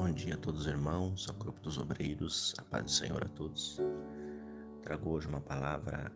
Bom dia a todos os irmãos, ao grupo dos obreiros, a paz do Senhor a todos. Trago hoje uma palavra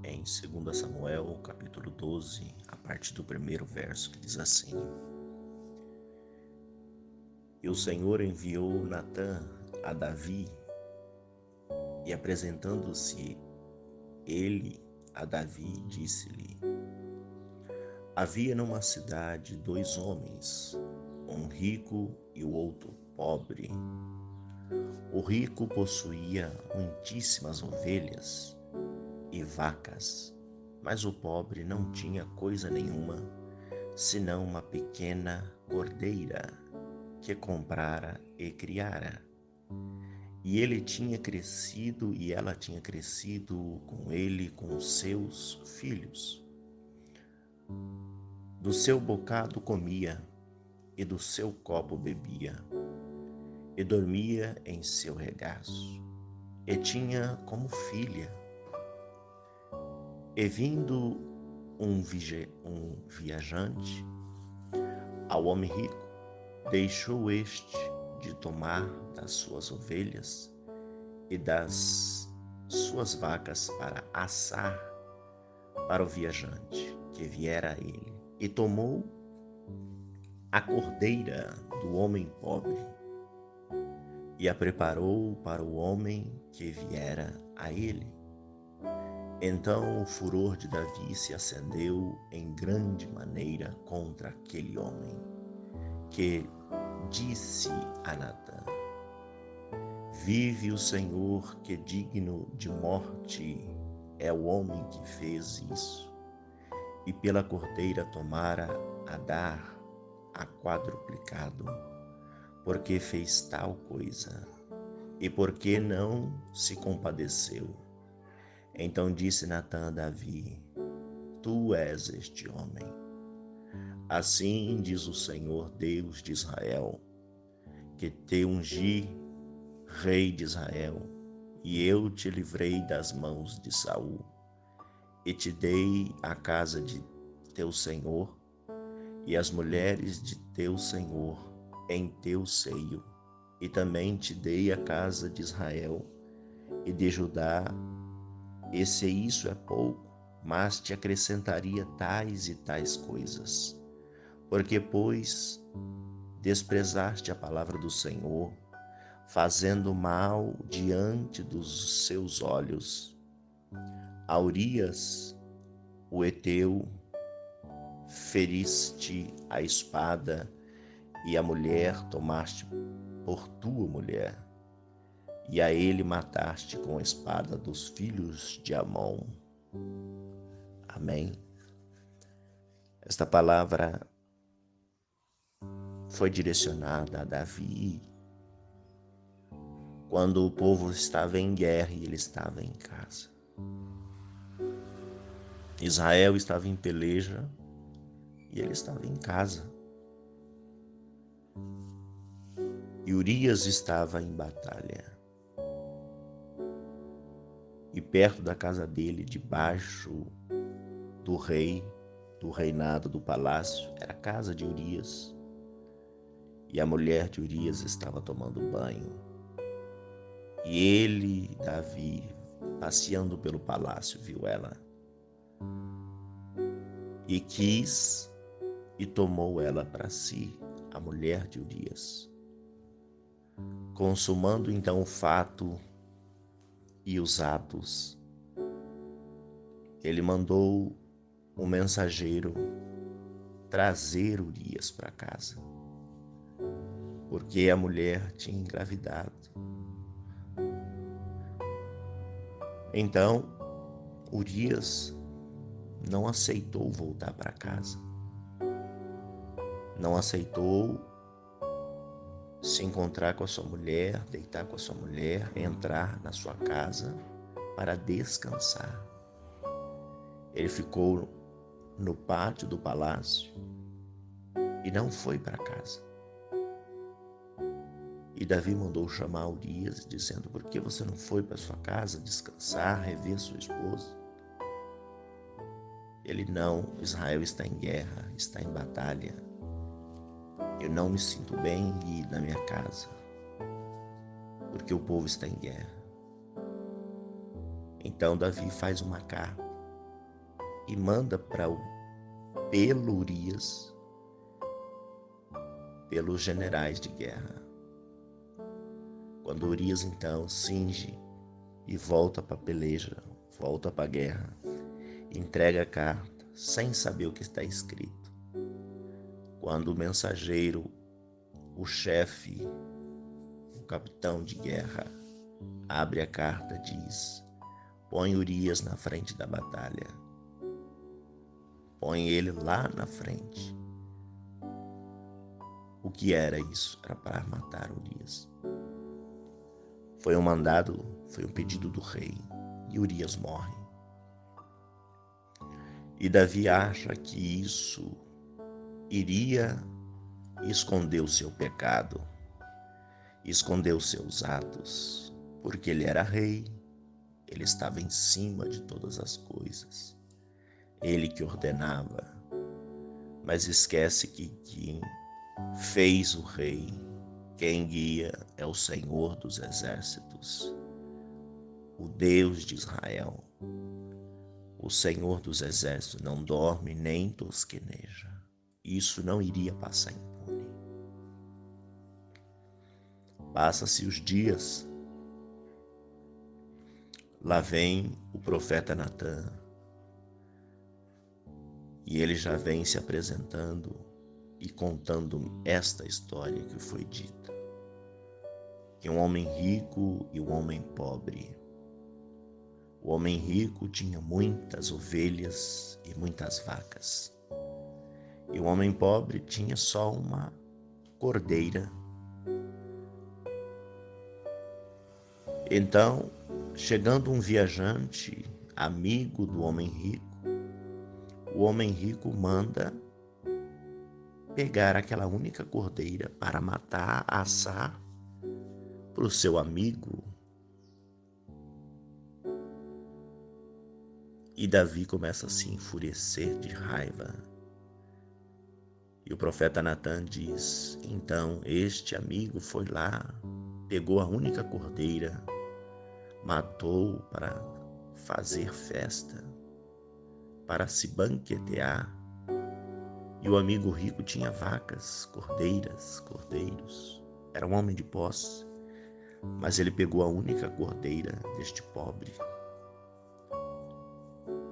em 2 Samuel, capítulo 12, a partir do primeiro verso, que diz assim: E o Senhor enviou Natã a Davi, e apresentando-se ele a Davi, disse-lhe: Havia numa cidade 2 homens, um rico e o outro pobre. O rico possuía muitíssimas ovelhas e vacas, mas o pobre não tinha coisa nenhuma, senão uma pequena cordeira que comprara e criara. E ele tinha crescido e ela tinha crescido com ele, com os seus filhos. Do seu bocado comia e do seu copo bebia, e dormia em seu regaço, e tinha como filha. E vindo um viajante ao homem rico, deixou este de tomar das suas ovelhas e das suas vacas para assar para o viajante que viera a ele, e tomou a cordeira do homem pobre e a preparou para o homem que viera a ele. Então o furor de Davi se acendeu em grande maneira contra aquele homem, que disse a Natã: Vive o Senhor, que digno de morte é o homem que fez isso, e pela cordeira tomara a dar a quadruplicado, porque fez tal coisa, e porque não se compadeceu. Então disse Natã a Davi: Tu és este homem. Assim diz o Senhor Deus de Israel, que te ungi rei de Israel, e eu te livrei das mãos de Saul, e te dei a casa de teu senhor e as mulheres de teu senhor em teu seio, e também te dei a casa de Israel e de Judá. E se isso é pouco, mas te acrescentaria tais e tais coisas. Porque, pois, desprezaste a palavra do Senhor, fazendo mal diante dos seus olhos, a Urias, o heteu, feriste a espada, e a mulher tomaste por tua mulher, e a ele mataste com a espada dos filhos de Amon. Amém. Esta palavra foi direcionada a Davi quando o povo estava em guerra e ele estava em casa. Israel estava em peleja e ele estava em casa. E Urias estava em batalha. E perto da casa dele, debaixo do rei, do reinado do palácio, era a casa de Urias. E a mulher de Urias estava tomando banho. E ele, Davi, passeando pelo palácio, viu ela. E quis e tomou ela para si, a mulher de Urias. Consumando então o fato e os atos, ele mandou um mensageiro trazer Urias para casa, porque a mulher tinha engravidado. Então, Urias não aceitou voltar para casa, não aceitou se encontrar com a sua mulher, deitar com a sua mulher, entrar na sua casa para descansar. Ele ficou no pátio do palácio e não foi para casa. E Davi mandou chamar Urias, dizendo: Por que você não foi para sua casa descansar, rever sua esposa? Ele: Não, Israel está em guerra, está em batalha. Eu não me sinto bem em ir na minha casa, porque o povo está em guerra. Então Davi faz uma carta e manda pelo Urias, pelos generais de guerra. Quando Urias então cinge e volta para a peleja, volta para a guerra, entrega a carta sem saber o que está escrito. Quando o mensageiro, o chefe, o capitão de guerra, abre a carta, diz: põe Urias na frente da batalha. Põe ele lá na frente. O que era isso? Era para matar Urias. Foi um mandado, foi um pedido do rei, e Urias morre. E Davi acha que isso iria esconder o seu pecado, esconder os seus atos, porque ele era rei, ele estava em cima de todas as coisas, ele que ordenava, mas esquece que quem fez o rei, quem guia é o Senhor dos Exércitos, o Deus de Israel. O Senhor dos Exércitos não dorme nem tosqueneja. Isso não iria passar impune. Passa-se os dias. Lá vem o profeta Natã. E ele já vem se apresentando e contando esta história que foi dita. Que um homem rico e um homem pobre. O homem rico tinha muitas ovelhas e muitas vacas. E o homem pobre tinha só uma cordeira. Então, chegando um viajante, amigo do homem rico, o homem rico manda pegar aquela única cordeira para matar, assar para o seu amigo. E Davi começa a se enfurecer de raiva. E o profeta Natã diz: então este amigo foi lá, pegou a única cordeira, matou para fazer festa, para se banquetear. E o amigo rico tinha vacas, cordeiros. Era um homem de posse, mas ele pegou a única cordeira deste pobre.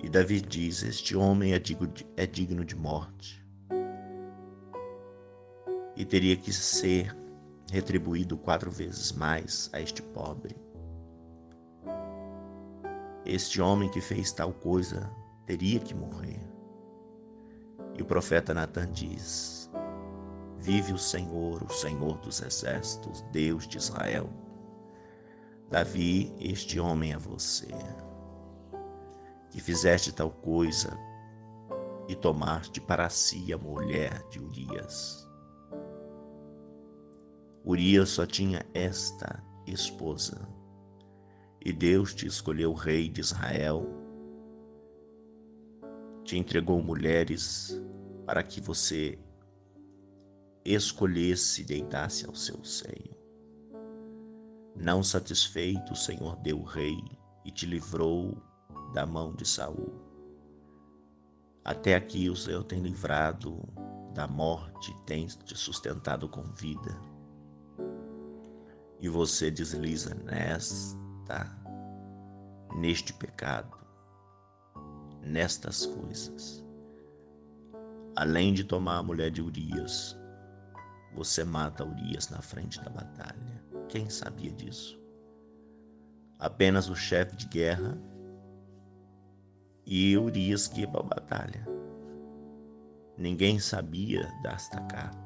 E Davi diz: este homem é digno de morte e teria que ser retribuído 4 vezes mais a este pobre. Este homem que fez tal coisa teria que morrer. E o profeta Natã diz: vive o Senhor dos Exércitos, Deus de Israel. Davi, este homem é você, que fizeste tal coisa e tomaste para si a mulher de Urias. Urias só tinha esta esposa, e Deus te escolheu rei de Israel, te entregou mulheres para que você escolhesse e deitasse ao seu seio. Não satisfeito, o Senhor deu o rei e te livrou da mão de Saul. Até aqui o Senhor tem livrado da morte, tem te sustentado com vida. E você desliza neste pecado, nestas coisas. Além de tomar a mulher de Urias, você mata Urias na frente da batalha. Quem sabia disso? Apenas o chefe de guerra e Urias que ia para a batalha. Ninguém sabia desta carta.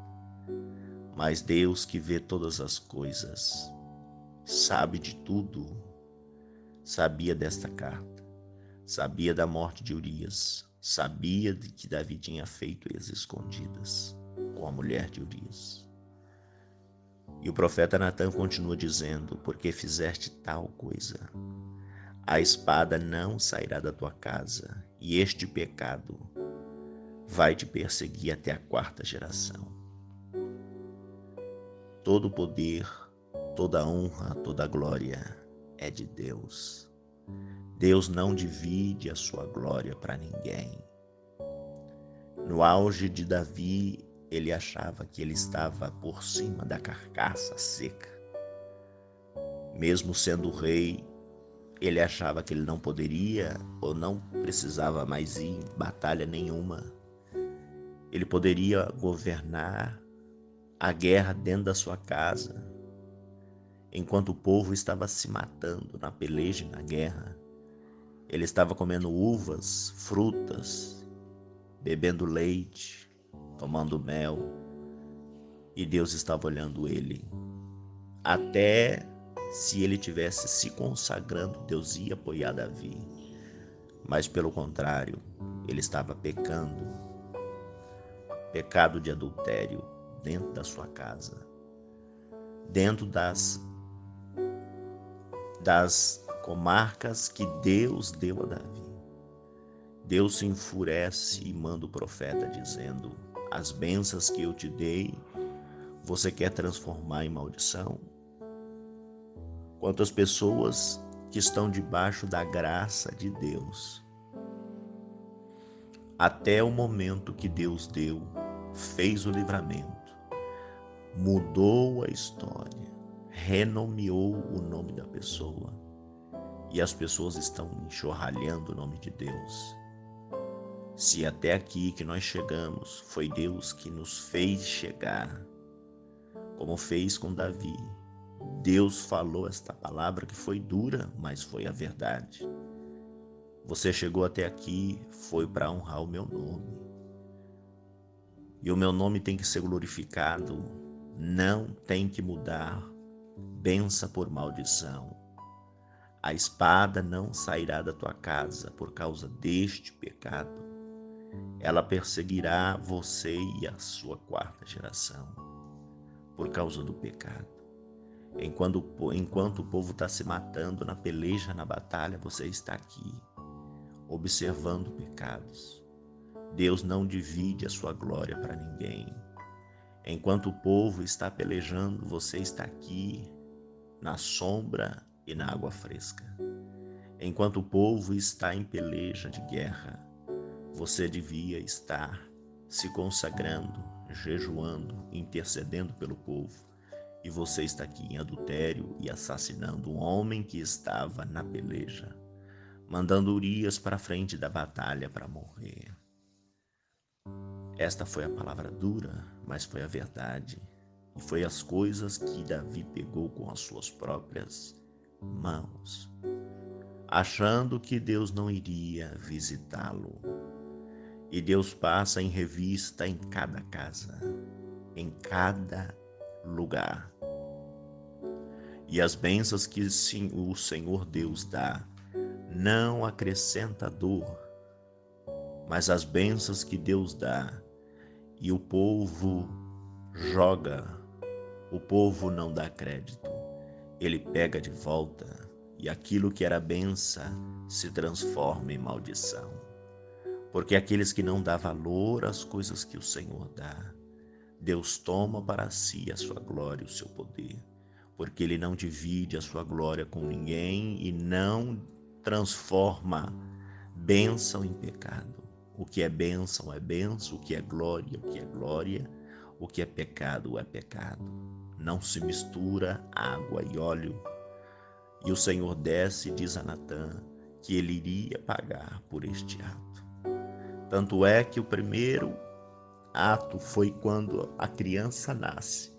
Mas Deus, que vê todas as coisas, sabe de tudo, sabia desta carta, sabia da morte de Urias, sabia de que Davi tinha feito as escondidas com a mulher de Urias. E o profeta Natã continua dizendo: porque fizeste tal coisa, a espada não sairá da tua casa, e este pecado vai te perseguir até a 4ª geração. todo o poder, toda a honra, toda a glória é de Deus. Deus não divide a sua glória para ninguém. No auge de Davi, ele achava que ele estava por cima da carcaça seca. Mesmo sendo rei, ele achava que ele não poderia ou não precisava mais ir em batalha nenhuma. Ele poderia governar a guerra dentro da sua casa, enquanto o povo estava se matando na peleja e na guerra. Ele estava comendo uvas, frutas, bebendo leite, tomando mel, e Deus estava olhando ele. Até se ele tivesse se consagrando, Deus ia apoiar Davi. Mas pelo contrário, ele estava pecando, pecado de adultério dentro da sua casa, dentro das comarcas que Deus deu a Davi. Deus se enfurece e manda o profeta dizendo: as bênçãos que eu te dei, você quer transformar em maldição? Quantas pessoas que estão debaixo da graça de Deus, até o momento que Deus deu, fez o livramento, mudou a história, renomeou o nome da pessoa, e as pessoas estão enxovalhando o nome de Deus. Se até aqui que nós chegamos, foi Deus que nos fez chegar, como fez com Davi. Deus falou esta palavra que foi dura, mas foi a verdade. Você chegou até aqui, foi para honrar o meu nome. E o meu nome tem que ser glorificado, não tem que mudar, benção por maldição. A espada não sairá da tua casa por causa deste pecado. Ela perseguirá você e a sua quarta geração por causa do pecado. Enquanto o povo está se matando na peleja, na batalha, você está aqui observando pecados. Deus não divide a sua glória para ninguém. Enquanto o povo está pelejando, você está aqui na sombra e na água fresca. Enquanto o povo está em peleja de guerra, você devia estar se consagrando, jejuando, intercedendo pelo povo. E você está aqui em adultério e assassinando um homem que estava na peleja, mandando Urias para a frente da batalha para morrer. Esta foi a palavra dura, mas foi a verdade. E foi as coisas que Davi pegou com as suas próprias mãos, achando que Deus não iria visitá-lo. E Deus passa em revista em cada casa, em cada lugar. E as bênçãos que o Senhor Deus dá não acrescenta dor, mas as bênçãos que Deus dá e o povo joga, o povo não dá crédito, ele pega de volta, e aquilo que era bênção se transforma em maldição. Porque aqueles que não dão valor às coisas que o Senhor dá, Deus toma para si a sua glória e o seu poder, porque Ele não divide a sua glória com ninguém e não transforma bênção em pecado. O que é bênção, o que é glória, o que é pecado é pecado. Não se mistura água e óleo. E o Senhor desce e diz a Natã que ele iria pagar por este ato. Tanto é que o primeiro ato foi quando a criança nasce,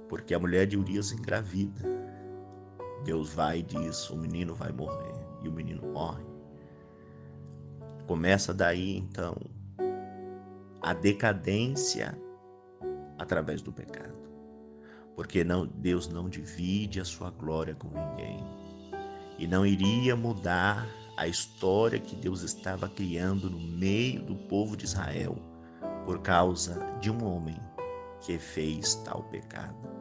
porque a mulher de Urias engravida. Deus vai e diz: o menino vai morrer, e o menino morre. Começa daí então a decadência através do pecado, porque Deus não divide a sua glória com ninguém, e não iria mudar a história que Deus estava criando no meio do povo de Israel por causa de um homem que fez tal pecado.